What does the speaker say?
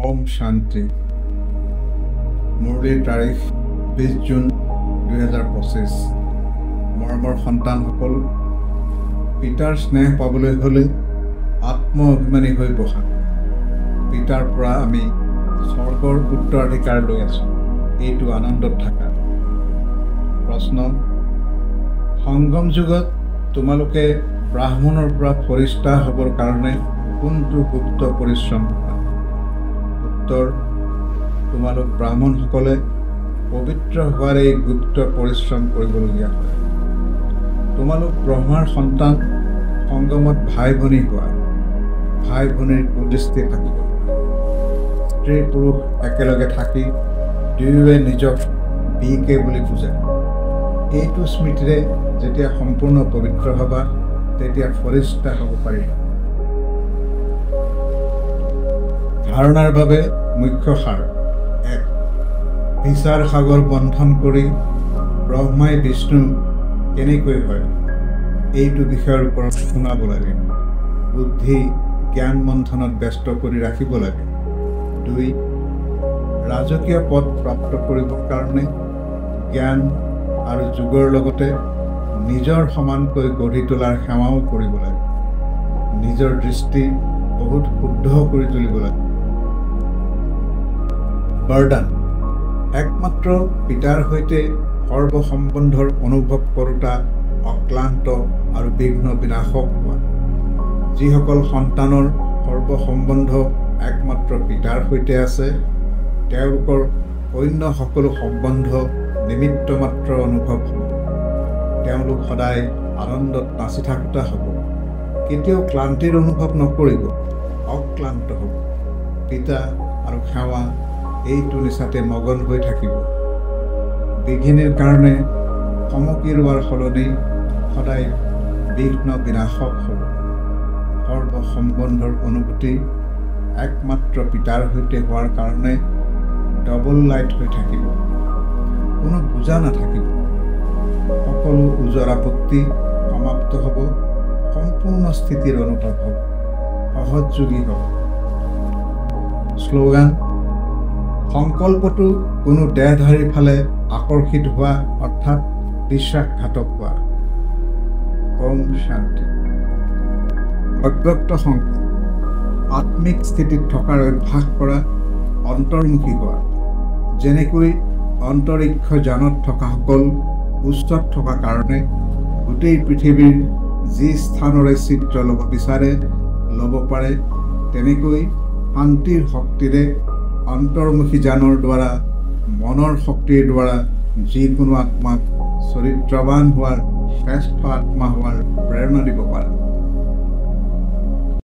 ओम शांति। मुरलीर तारीख 20 जून 2025। मरমৰ সন্তানসকল, পিতাৰ স্নেহ পাবলৈ হলে আত্ম অভিমানী হৈ বহা। পিতাৰ পৰা আমি স্বৰ্গৰ উত্তৰাধিকাৰ লৈ আছো। এইটো আনন্দত থাকা। প্ৰশ্ন: সংগম যুগত তোমালোকে ব্ৰাহ্মণৰ পৰা ফৰিষ্টা হ'বৰ কাৰণে কোনটো গুপ্ত পৰিশ্ৰম কৰা? উত্তৰ: তোমালোক ব্ৰাহ্মণসকলে পবিত্ৰ হোৱাৰ এই গুপ্ত পৰিশ্ৰম কৰিবলগীয়া হয়। তোমালোক ব্ৰহ্মাৰ সন্তান, সংগমত ভাই ভনী হোৱা। ভাই ভনীৰ কুদৃষ্টি থাকিব। স্ত্ৰী পুৰুষ একেলগে থাকি দুয়োৱে নিজক বিকে বুলি বুজে। এইটো স্মৃতিৰে যেতিয়া সম্পূৰ্ণ পবিত্ৰ হবা, তেতিয়া ফৰিষ্টা হ'ব পাৰিবা। ধাৰণাৰ বাবে মুখ্য সাৰ: 1. বিচাৰ সাগৰ বন্ধন কৰি ব্ৰহ্মাই বিষ্ণু কেনেকৈ হয়, এইটো বিষয়ৰ ওপৰত শুনাব লাগে। বুদ্ধি জ্ঞান মন্থনত ব্যস্ত কৰি ৰাখিব লাগে। 2. ৰাজকীয় পদ প্ৰাপ্ত কৰিবৰ কাৰণে জ্ঞান আৰু যোগৰ লগতে নিজৰ সমানকৈ গঢ়ি তোলাৰ সেৱাও কৰিব লাগে। নিজৰ দৃষ্টি বহুত শুদ্ধ কৰি তুলিব লাগে। বৰদান: একমাত্ৰ পিতাৰ সৈতে সৰ্বসম্বন্ধৰ অনুভৱ কৰোঁতা অক্লান্ত আৰু বিঘ্ন বিনাশক হোৱা। যিসকল সন্তানৰ সৰ্বসম্বন্ধ একমাত্ৰ পিতাৰ সৈতে আছে, তেওঁলোকৰ অন্য সকলো সম্বন্ধ নিমিত্ত মাত্ৰ অনুভৱ হ'ব। তেওঁলোক সদায় আনন্দত নাচি থাকোঁতা হ'ব। কেতিয়াও ক্লান্তিৰ অনুভৱ নকৰিব, অক্লান্ত হ'ব। পিতা আৰু সেৱা এইটো নিচাতে মগন হৈ থাকিব। বিঘিনিৰ কাৰণে সমকি ৰোৱাৰ সলনি সদায় বিঘ্ন বিনাশক হ'ব। সৰ্বসম্বন্ধৰ অনুভূতি একমাত্ৰ পিতাৰ সৈতে হোৱাৰ কাৰণে ডবল লাইট হৈ থাকিব। কোনো বুজা নাথাকিব। সকলো ওজৰ আপত্তি সমাপ্ত হ'ব। সম্পূৰ্ণ স্থিতিৰ অনুভৱ হ'ব। সহযোগী হ'ব। শ্লোগান: সংকল্পটো কোনো দেহধাৰীৰ ফালে আকৰ্ষিত হোৱা, অৰ্থাৎ বিশ্বাসঘাতক হোৱা। ওম শান্তি। অব্যক্ত সংকেত: আত্মিক স্থিতিত থকাৰ অভ্যাস কৰা, অন্তৰ্মুখী হোৱা। যেনেকৈ অন্তৰিক্ষ যানত থকাসকল উচ্চত থকা কাৰণে গোটেই পৃথিৱীৰ যি স্থানৰে চিত্ৰ ল'ব বিচাৰে ল'ব পাৰে, তেনেকৈ শান্তিৰ শক্তিৰে অন্তৰ্মুখী যানৰ দ্বাৰা, মনৰ শক্তিৰ দ্বাৰা যিকোনো আত্মাক চৰিত্ৰৱান হোৱাৰ, শ্ৰেষ্ঠ আত্মা হোৱাৰ প্ৰেৰণা দিব পাৰে।